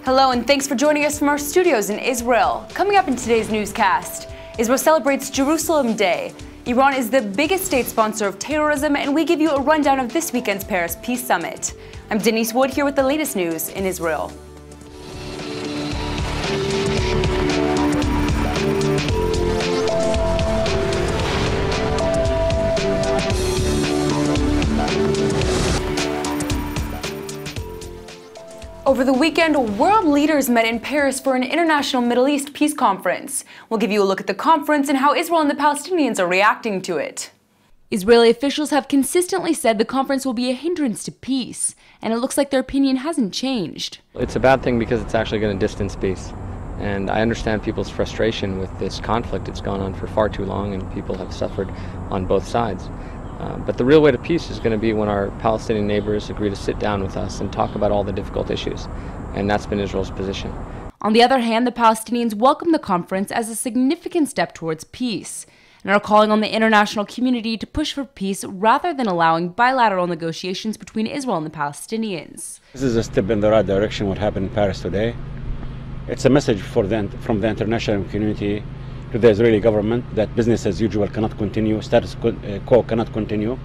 Hello and thanks for joining us from our studios in Israel. Coming up in today's newscast, Israel celebrates Jerusalem Day. Iran is the biggest state sponsor of terrorism, and we give you a rundown of this weekend's Paris Peace Summit. I'm Denise Wood here with the latest news in Israel. Over the weekend, world leaders met in Paris for an international Middle East peace conference. We'll give you a look at the conference and how Israel and the Palestinians are reacting to it. Israeli officials have consistently said the conference will be a hindrance to peace, and it looks like their opinion hasn't changed. It's a bad thing because it's actually going to distance peace. And I understand people's frustration with this conflict. It's gone on for far too long and people have suffered on both sides. But the real way to peace is going to be when our Palestinian neighbors agree to sit down with us and talk about all the difficult issues. And that's been Israel's position. On the other hand, the Palestinians welcome the conference as a significant step towards peace and are calling on the international community to push for peace rather than allowing bilateral negotiations between Israel and the Palestinians. This is a step in the right direction, what happened in Paris today. It's a message from the international community to the Israeli government that business as usual cannot continue, status quo cannot continue.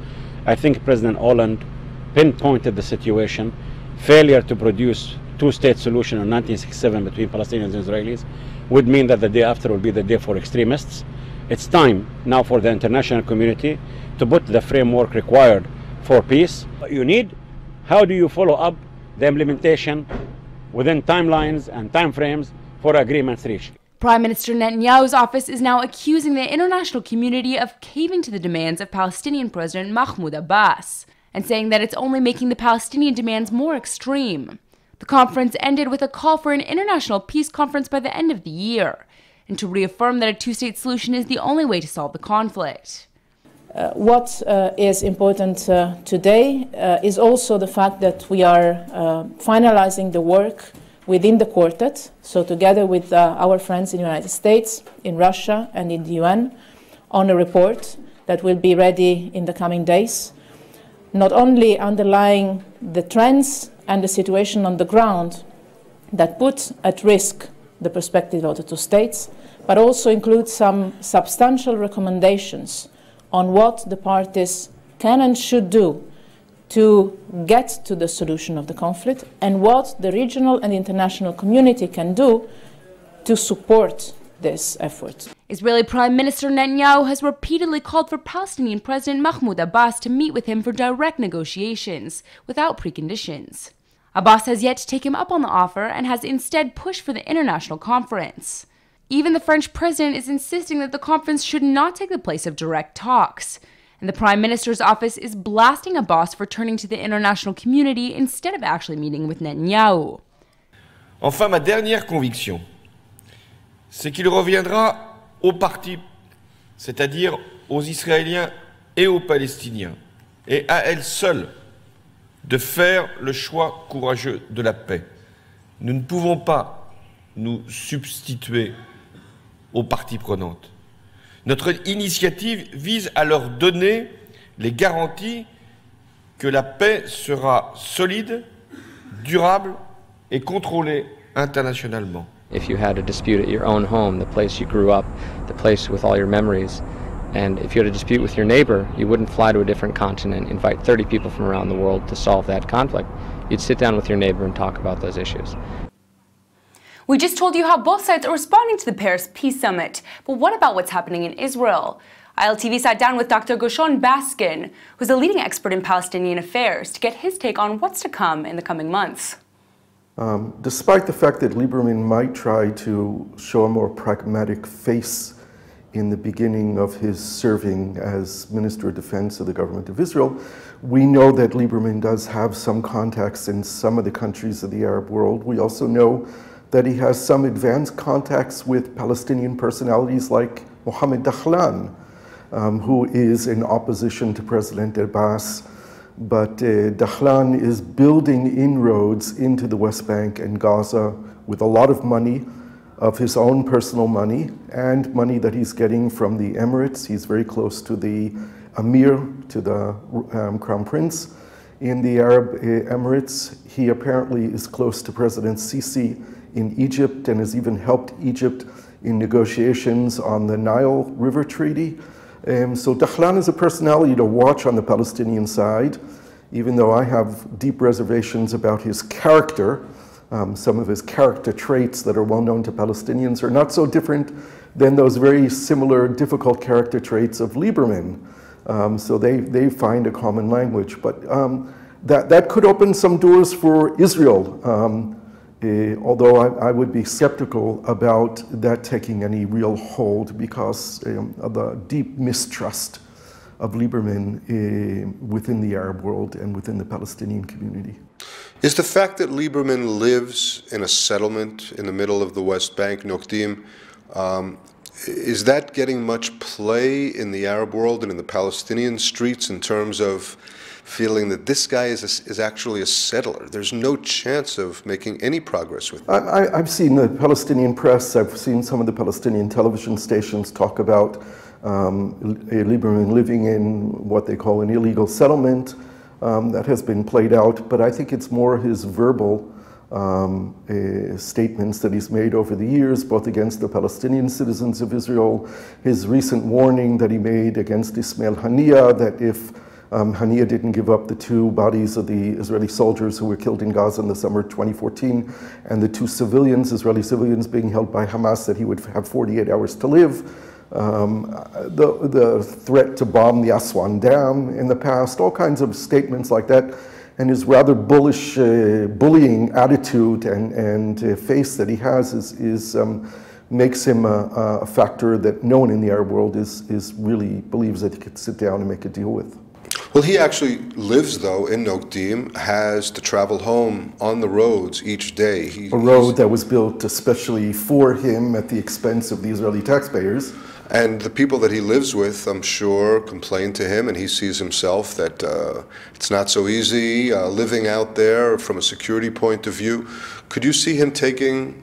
I think President Hollande pinpointed the situation. Failure to produce two-state solution in 1967 between Palestinians and Israelis would mean that the day after will be the day for extremists. It's time now for the international community to put the framework required for peace. What you need, how do you follow up the implementation within timelines and timeframes for agreements reached? Prime Minister Netanyahu's office is now accusing the international community of caving to the demands of Palestinian President Mahmoud Abbas and saying that it's only making the Palestinian demands more extreme. The conference ended with a call for an international peace conference by the end of the year and to reaffirm that a two-state solution is the only way to solve the conflict. What is important today is also the fact that we are finalizing the work within the quartet, so together with our friends in the United States, in Russia, and in the UN, on a report that will be ready in the coming days, not only underlying the trends and the situation on the ground that put at risk the perspective of the two states, but also includes some substantial recommendations on what the parties can and should do to get to the solution of the conflict and what the regional and international community can do to support this effort. Israeli Prime Minister Netanyahu has repeatedly called for Palestinian President Mahmoud Abbas to meet with him for direct negotiations without preconditions. Abbas has yet to take him up on the offer and has instead pushed for the international conference. Even the French president is insisting that the conference should not take the place of direct talks. And the Prime Minister's office is blasting Abbas for turning to the international community instead of actually meeting with Netanyahu. Enfin, ma dernière conviction, c'est qu'il reviendra aux parties, c'est-à-dire aux Israéliens et aux Palestiniens, et à elles seules, de faire le choix courageux de la paix. Nous ne pouvons pas nous substituer aux parties prenantes. Notre initiative vise à leur donner les garanties que la paix sera solide, durable et contrôlée internationalement. If you had a dispute at your own home, the place you grew up, the place with all your memories, and if you had a dispute with your neighbor, you wouldn't fly to a different continent, invite 30 people from around the world to solve that conflict. You'd sit down with your neighbor and talk about those issues. We just told you how both sides are responding to the Paris Peace Summit, but what about what's happening in Israel? ILTV sat down with Dr. Gershon Baskin, who's a leading expert in Palestinian affairs, to get his take on what's to come in the coming months. Despite the fact that Lieberman might try to show a more pragmatic face in the beginning of his serving as Minister of Defense of the government of Israel, we know that Lieberman does have some contacts in some of the countries of the Arab world. We also know that he has some advanced contacts with Palestinian personalities like Mohammed Dakhlan, who is in opposition to President Abbas. But Dakhlan is building inroads into the West Bank and Gaza with a lot of money, of his own personal money, and money that he's getting from the Emirates. He's very close to the Emir, to the Crown Prince in the Arab Emirates. He apparently is close to President Sisi in Egypt and has even helped Egypt in negotiations on the Nile River Treaty. So Dahlan is a personality to watch on the Palestinian side, even though I have deep reservations about his character. Some of his character traits that are well known to Palestinians are not so different than those very similar difficult character traits of Lieberman. So they find a common language. But that could open some doors for Israel, although I would be skeptical about that taking any real hold because of the deep mistrust of Lieberman within the Arab world and within the Palestinian community. Is the fact that Lieberman lives in a settlement in the middle of the West Bank, Nokdim, is that getting much play in the Arab world and in the Palestinian streets in terms of feeling that this guy is actually a settler? There's no chance of making any progress with him. I've seen the Palestinian press, I've seen some of the Palestinian television stations talk about Lieberman living in what they call an illegal settlement. That has been played out, but I think it's more his verbal statements that he's made over the years, both against the Palestinian citizens of Israel, his recent warning that he made against Ismail Haniyeh, that if Haniyeh didn't give up the 2 bodies of the Israeli soldiers who were killed in Gaza in the summer of 2014, and the 2 civilians, Israeli civilians being held by Hamas, that he would have 48 hours to live. The threat to bomb the Aswan Dam in the past, all kinds of statements like that, and his rather bullish, bullying attitude and face that he has makes him a factor that no one in the Arab world is really believes that he could sit down and make a deal with. Well, he actually lives, though, in Nokdim, has to travel home on the roads each day. A road that was built especially for him at the expense of the Israeli taxpayers. And the people that he lives with, I'm sure, complain to him, and he sees himself that it's not so easy living out there from a security point of view. Could you see him taking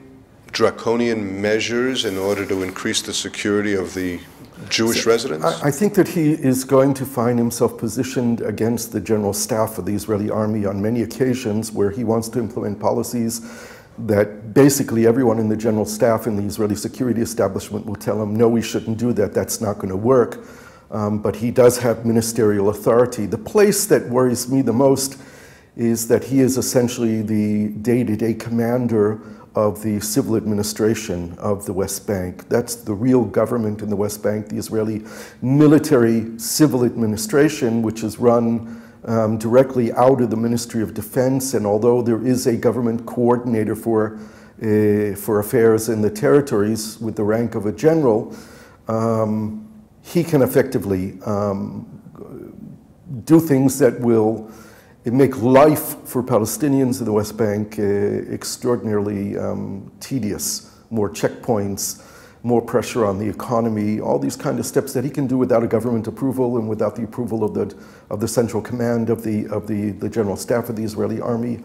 draconian measures in order to increase the security of the Jewish residents? I think that he is going to find himself positioned against the general staff of the Israeli army on many occasions where he wants to implement policies that basically everyone in the general staff in the Israeli security establishment will tell him, no, we shouldn't do that, that's not going to work. But he does have ministerial authority. The place that worries me the most is that he is essentially the day-to-day commander of the civil administration of the West Bank. That's the real government in the West Bank, the Israeli military civil administration, which is run directly out of the Ministry of Defense, and although there is a government coordinator for affairs in the territories with the rank of a general, he can effectively do things that will make life for Palestinians in the West Bank extraordinarily tedious, more checkpoints, more pressure on the economy, all these kind of steps that he can do without a government approval and without the approval of the central command of the general staff of the Israeli army.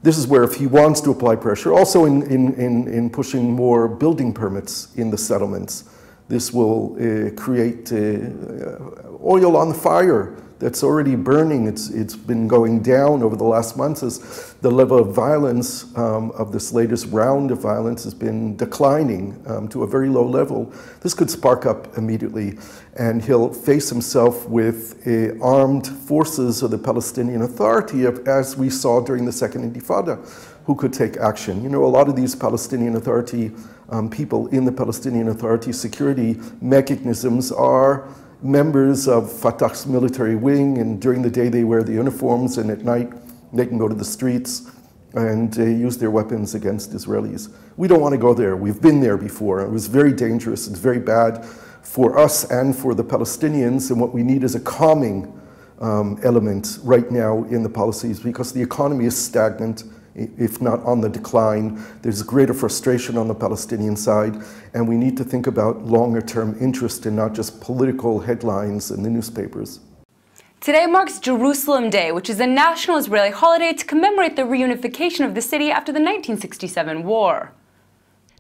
This is where if he wants to apply pressure, also in pushing more building permits in the settlements, this will create oil on the fire that's already burning. It's been going down over the last months as the level of violence of this latest round of violence has been declining to a very low level. This could spark up immediately, and he'll face himself with armed forces of the Palestinian Authority, as we saw during the Second Intifada, who could take action. You know, a lot of these Palestinian Authority people in the Palestinian Authority security mechanisms are members of Fatah's military wing, and during the day they wear the uniforms, and at night they can go to the streets and use their weapons against Israelis. We don't want to go there. We've been there before. It was very dangerous. It's very bad for us and for the Palestinians, and what we need is a calming element right now in the policies, because the economy is stagnant, if not on the decline. There's greater frustration on the Palestinian side, and we need to think about longer-term interest and not just political headlines in the newspapers. Today marks Jerusalem Day, which is a national Israeli holiday to commemorate the reunification of the city after the 1967 war.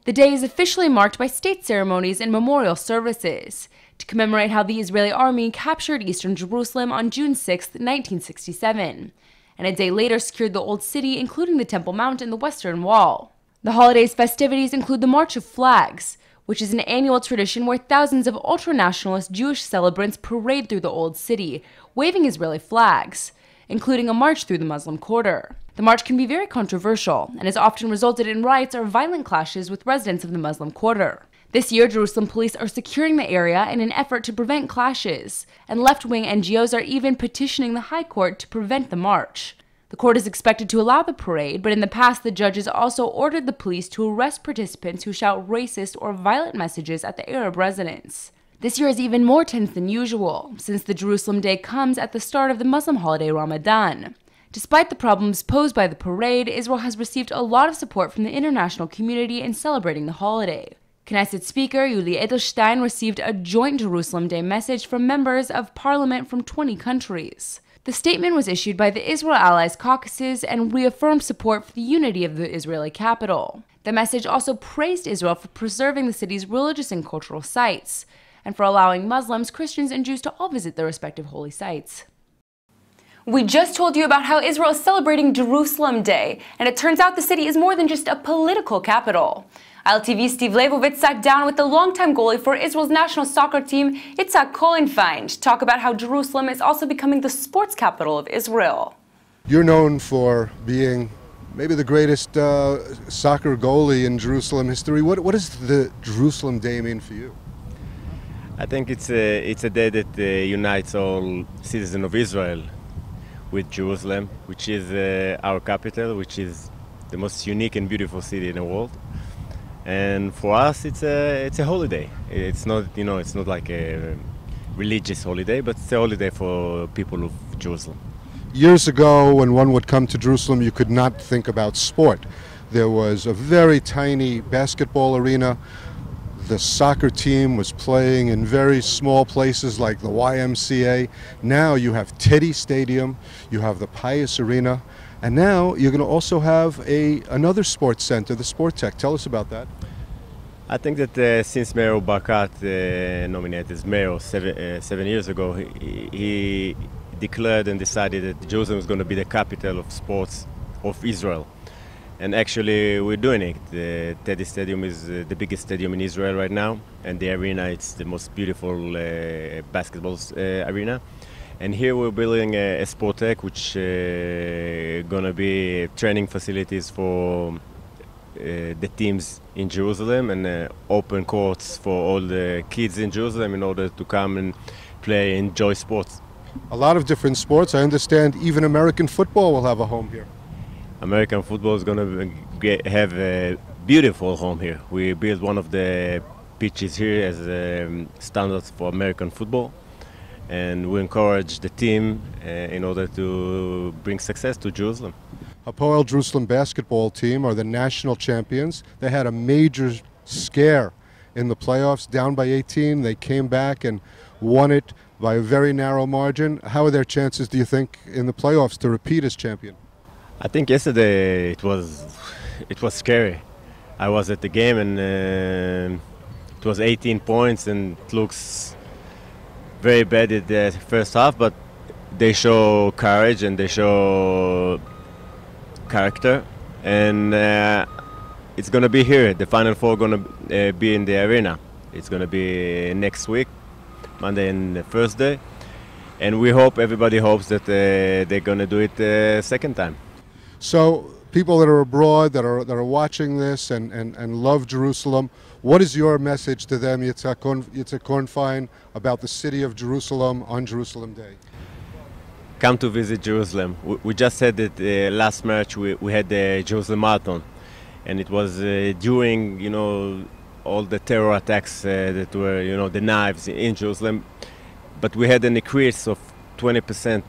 The day is officially marked by state ceremonies and memorial services. to commemorate how the Israeli army captured eastern Jerusalem on June 6, 1967, and a day later secured the Old City, including the Temple Mount and the Western Wall. The holiday's festivities include the March of Flags, which is an annual tradition where thousands of ultra-nationalist Jewish celebrants parade through the Old City, waving Israeli flags, including a march through the Muslim Quarter. The march can be very controversial and has often resulted in riots or violent clashes with residents of the Muslim Quarter. This year, Jerusalem police are securing the area in an effort to prevent clashes, and left-wing NGOs are even petitioning the High Court to prevent the march. The court is expected to allow the parade, but in the past the judges also ordered the police to arrest participants who shout racist or violent messages at the Arab residents. This year is even more tense than usual, since the Jerusalem Day comes at the start of the Muslim holiday Ramadan. Despite the problems posed by the parade, Israel has received a lot of support from the international community in celebrating the holiday. Knesset Speaker Yuli Edelstein received a joint Jerusalem Day message from members of parliament from 20 countries. The statement was issued by the Israel Allies caucuses and reaffirmed support for the unity of the Israeli capital. The message also praised Israel for preserving the city's religious and cultural sites, and for allowing Muslims, Christians, and Jews to all visit their respective holy sites. We just told you about how Israel is celebrating Jerusalem Day, and it turns out the city is more than just a political capital. ILTV's Steve Leibovitz sat down with the longtime goalie for Israel's national soccer team, Itzhak Kohlenfein, to talk about how Jerusalem is also becoming the sports capital of Israel. You're known for being maybe the greatest soccer goalie in Jerusalem history. What does the Jerusalem Day mean for you? I think it's a day that unites all citizens of Israel with Jerusalem, which is our capital, which is the most unique and beautiful city in the world. And for us, it's a holiday. It's not, it's not like a religious holiday, but it's a holiday for people of Jerusalem. Years ago, when one would come to Jerusalem, you could not think about sport. There was a very tiny basketball arena. The soccer team was playing in very small places like the YMCA. Now you have Teddy Stadium, you have the Pius Arena, and now you're going to also have another sports center, the Sportech. Tell us about that. I think that since Mayor Barkat nominated as mayor 7 years ago, he declared and decided that Jerusalem is going to be the capital of sports of Israel. And actually we're doing it. The Teddy Stadium is the biggest stadium in Israel right now, and the arena, it's the most beautiful basketball arena. And here we're building a Sportech, which going to be training facilities for the teams in Jerusalem, and open courts for all the kids in Jerusalem in order to come and play and enjoy sports. A lot of different sports. I understand even American football will have a home here. American football is going to have a beautiful home here. We built one of the pitches here as standards for American football, and we encourage the team in order to bring success to Jerusalem. Hapoel Jerusalem basketball team are the national champions. They had a major scare in the playoffs, down by 18. They came back and won it by a very narrow margin. How are their chances, do you think, in the playoffs to repeat as champion? I think yesterday it was scary. I was at the game, and it was 18 points, and it looks very bad at the first half, but they show courage and they show character, and it's going to be here. The Final Four going to be in the arena. It's going to be next week, Monday and Thursday, and we hope, everybody hopes that they're going to do it the second time. So people that are abroad, that are watching this and love Jerusalem, what is your message to them, Itzhak Kohlenfein, about the city of Jerusalem on Jerusalem Day? Come to visit Jerusalem. We just said that last March we had the Jerusalem Marathon, and it was during all the terror attacks that were the knives in Jerusalem, but we had an increase of 20%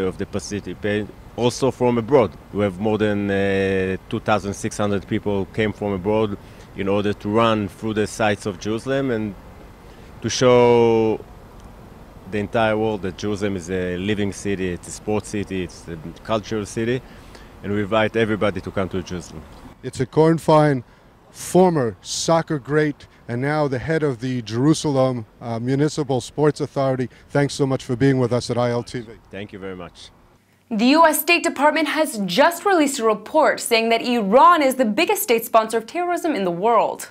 of the participants. Also from abroad. We have more than 2,600 people came from abroad in order to run through the sites of Jerusalem and to show the entire world that Jerusalem is a living city, it's a sports city, it's a cultural city, and we invite everybody to come to Jerusalem. Itzhak Kohlenfein, former soccer great and now the head of the Jerusalem Municipal Sports Authority. Thanks so much for being with us at ILTV. Thank you very much. The U.S. State Department has just released a report saying that Iran is the biggest state sponsor of terrorism in the world.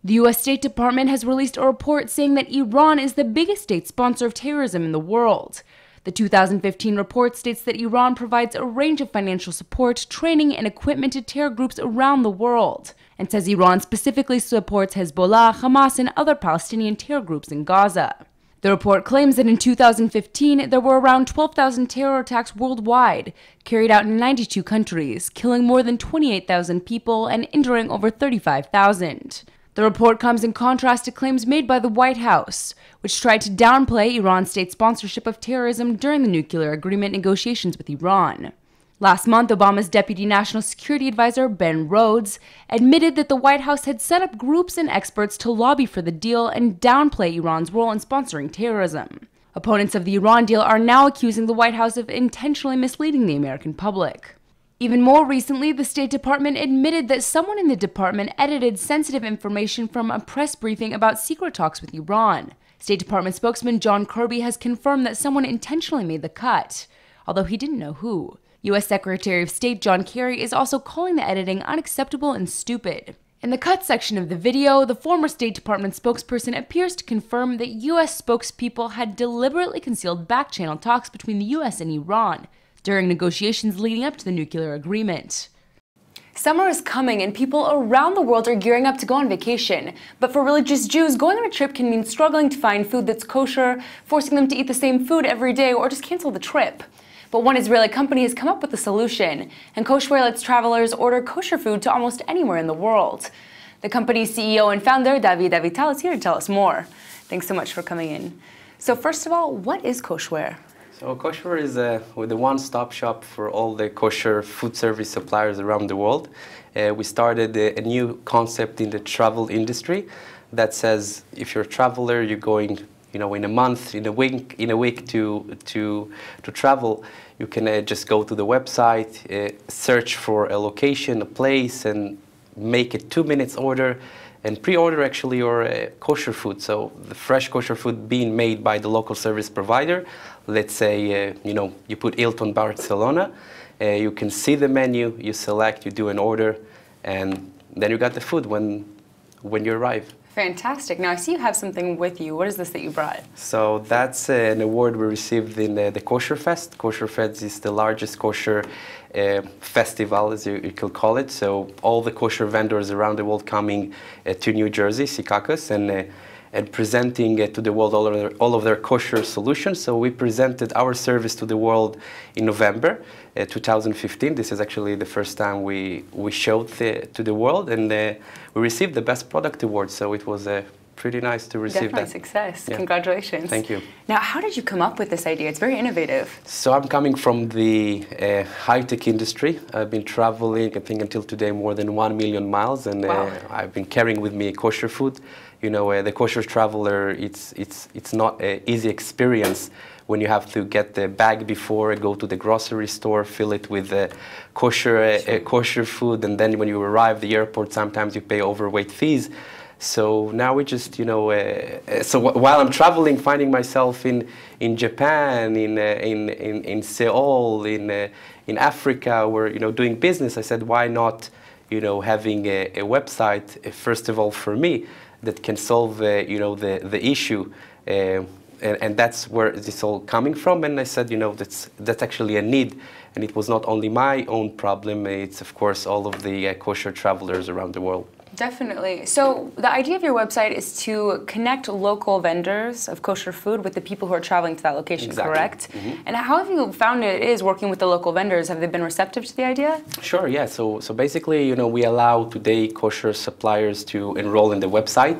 The U.S. State Department has released a report saying that Iran is the biggest state sponsor of terrorism in the world. The 2015 report states that Iran provides a range of financial support, training, and equipment to terror groups around the world, and says Iran specifically supports Hezbollah, Hamas, and other Palestinian terror groups in Gaza. The report claims that in 2015, there were around 12,000 terror attacks worldwide, carried out in 92 countries, killing more than 28,000 people and injuring over 35,000. The report comes in contrast to claims made by the White House, which tried to downplay Iran's state sponsorship of terrorism during the nuclear agreement negotiations with Iran. Last month, Obama's Deputy National Security Advisor, Ben Rhodes, admitted that the White House had set up groups and experts to lobby for the deal and downplay Iran's role in sponsoring terrorism. Opponents of the Iran deal are now accusing the White House of intentionally misleading the American public. Even more recently, the State Department admitted that someone in the department edited sensitive information from a press briefing about secret talks with Iran. State Department spokesman John Kirby has confirmed that someone intentionally made the cut, although he didn't know who. U.S. Secretary of State John Kerry is also calling the editing unacceptable and stupid. In the cut section of the video, the former State Department spokesperson appears to confirm that U.S. spokespeople had deliberately concealed back-channel talks between the U.S. and Iran during negotiations leading up to the nuclear agreement. Summer is coming and people around the world are gearing up to go on vacation. But for religious Jews, going on a trip can mean struggling to find food that's kosher, forcing them to eat the same food every day, or just cancel the trip. But one Israeli company has come up with a solution, and Kosher lets travelers order kosher food to almost anywhere in the world. The company's CEO and founder, David Avital, is here to tell us more. Thanks so much for coming in. So first of all, what is Kosher? So Kosher is the one-stop shop for all the kosher food service suppliers around the world. We started a new concept in the travel industry that says if you're a traveler, you're going in a month, in a week to travel, you can just go to the website, search for a location, a place, and make a 2-minute order, and pre-order actually your kosher food. So the fresh kosher food being made by the local service provider. Let's say you put Hilton Barcelona, you can see the menu, you select, you do an order, and then you got the food when you arrive. Fantastic. Now I see you have something with you. What is this that you brought? So that's an award we received in the Kosher Fest. Kosher Fest is the largest kosher festival, as you could call it. So all the kosher vendors around the world coming to New Jersey, Secaucus, and presenting to the world all of their kosher solutions. So we presented our service to the world in November 2015. This is actually the first time we showed to the world, and we received the Best Product Award. So it was pretty nice to receive Definitely that. Success. Yeah. Congratulations. Thank you. Now, how did you come up with this idea? It's very innovative. So I'm coming from the high-tech industry. I've been traveling, I think until today, more than 1 million miles, and wow. I've been carrying with me kosher food. The kosher traveler, it's not an easy experience when you have to get the bag before, go to the grocery store, fill it with kosher food, and then when you arrive at the airport, sometimes you pay overweight fees. So now we just, so while I'm traveling, finding myself in Japan, in Seoul, in Africa, where doing business, I said, why not, having a website, first of all for me, that can solve the issue, and that's where it's all coming from. And I said, that's actually a need, and it was not only my own problem; it's of course all of the kosher travelers around the world. Definitely. So the idea of your website is to connect local vendors of kosher food with the people who are traveling to that location, exactly. Correct? Mm-hmm. And how have you found it is working with the local vendors? Have they been receptive to the idea? Sure, yeah. So basically, we allow today kosher suppliers to enroll in the website.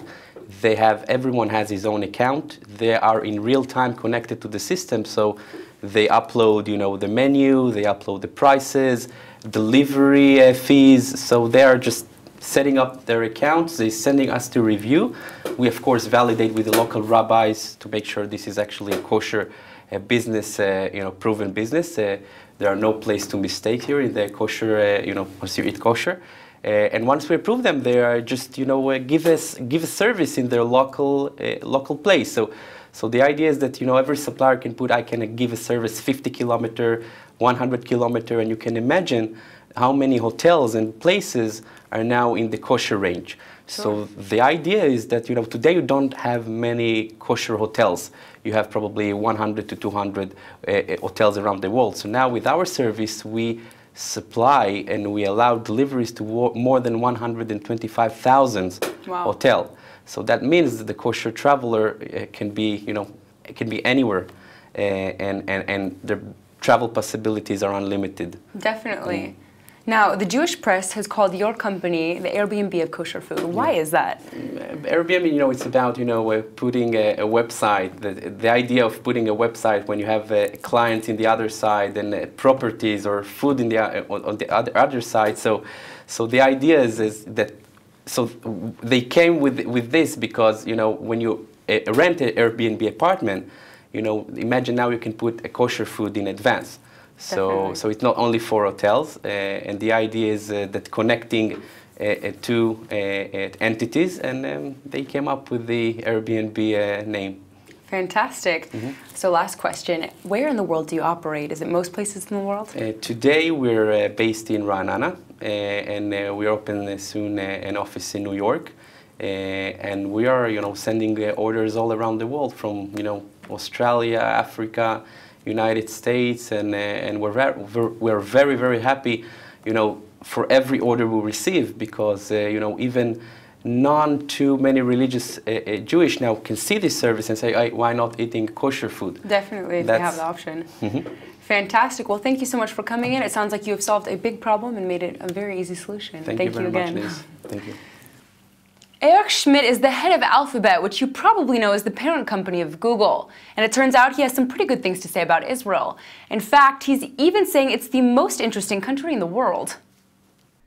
Everyone has his own account. They are in real time connected to the system. So they upload, the menu, they upload the prices, delivery fees. So they are just setting up their accounts, they're sending us to review. We, of course, validate with the local rabbis to make sure this is actually a kosher business, proven business. There are no place to mistake here in the kosher, once you eat kosher. And once we approve them, they are just give a service in their local place. So the idea is that every supplier can put, I can give a service 50 kilometer, 100 kilometer, and you can imagine how many hotels and places are now in the kosher range. Sure. So the idea is that today you don't have many kosher hotels. You have probably 100 to 200 hotels around the world. So now with our service, we supply and we allow deliveries to more than 125,000 hotels. So that means that the kosher traveler can be, it can be anywhere, and the travel possibilities are unlimited. Definitely. Now, the Jewish press has called your company the Airbnb of kosher food. Why is that? Airbnb, it's about, putting a website. The idea of putting a website when you have clients in the other side and properties or food on the other side. So the idea is that, so they came with this because, when you rent an Airbnb apartment, imagine now you can put a kosher food in advance. So it's not only for hotels, and the idea is that connecting two entities, and they came up with the Airbnb name. Fantastic. So last question, where in the world do you operate? Is it most places in the world? Today we're based in Ra'anana, and we open soon an office in New York, and we are sending orders all around the world from Australia, Africa, United States, and we're very, very happy, for every order we receive, because even too many religious Jewish now can see this service and say, why not eating kosher food? Definitely, if they have the option. Fantastic. Well, thank you so much for coming in. It sounds like you have solved a big problem and made it a very easy solution. Thank you very again. much, Liz. Thank you. Eric Schmidt is the head of Alphabet, which you probably know is the parent company of Google. And it turns out he has some pretty good things to say about Israel. In fact, he's even saying it's the most interesting country in the world.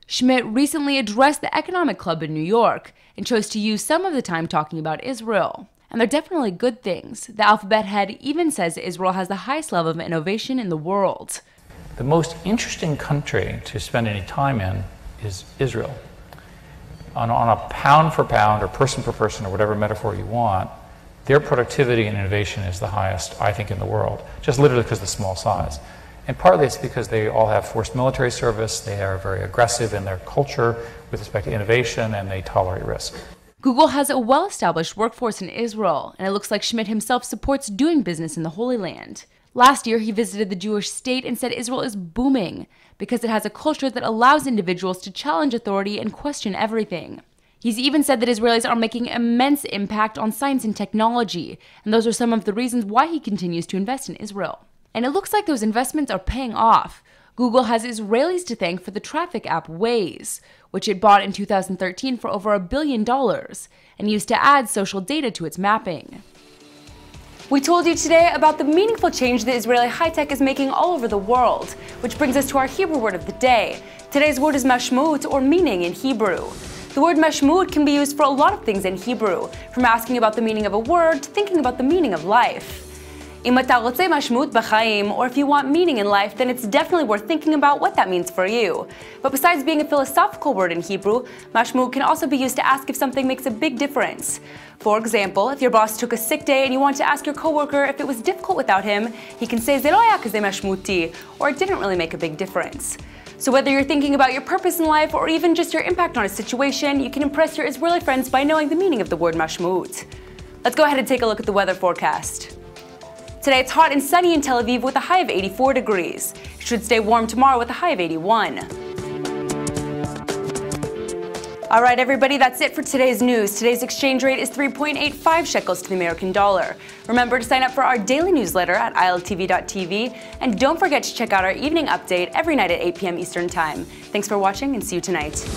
Schmidt recently addressed the Economic Club in New York and chose to use some of the time talking about Israel. And they're definitely good things. The Alphabet head even says Israel has the highest level of innovation in the world. The most interesting country to spend any time in is Israel. On a pound for pound or person per person or whatever metaphor you want, their productivity and innovation is the highest, I think, in the world, just literally because of the small size. And partly it's because they all have forced military service, they are very aggressive in their culture with respect to innovation, and they tolerate risk. Google has a well-established workforce in Israel, and it looks like Schmidt himself supports doing business in the Holy Land. Last year, he visited the Jewish state and said Israel is booming because it has a culture that allows individuals to challenge authority and question everything. He's even said that Israelis are making immense impact on science and technology, and those are some of the reasons why he continues to invest in Israel. And it looks like those investments are paying off. Google has Israelis to thank for the traffic app Waze, which it bought in 2013 for over $1 billion, and used to add social data to its mapping. We told you today about the meaningful change that Israeli high-tech is making all over the world, which brings us to our Hebrew word of the day. Today's word is mashmut, or meaning in Hebrew. The word mashmut can be used for a lot of things in Hebrew, from asking about the meaning of a word to thinking about the meaning of life. Im ata rotzeh mashmut b'chaim, or if you want meaning in life, then it's definitely worth thinking about what that means for you. But besides being a philosophical word in Hebrew, mashmut can also be used to ask if something makes a big difference. For example, if your boss took a sick day and you want to ask your coworker if it was difficult without him, he can say "Ze lo haya kazeh mashmuti," or it didn't really make a big difference. So whether you're thinking about your purpose in life or even just your impact on a situation, you can impress your Israeli friends by knowing the meaning of the word mashmut. Let's go ahead and take a look at the weather forecast. Today it's hot and sunny in Tel Aviv with a high of 84 degrees. It should stay warm tomorrow with a high of 81. All right, everybody, that's it for today's news. Today's exchange rate is 3.85 shekels to the American dollar. Remember to sign up for our daily newsletter at iltv.tv, and don't forget to check out our evening update every night at 8 p.m. Eastern Time. Thanks for watching, and see you tonight.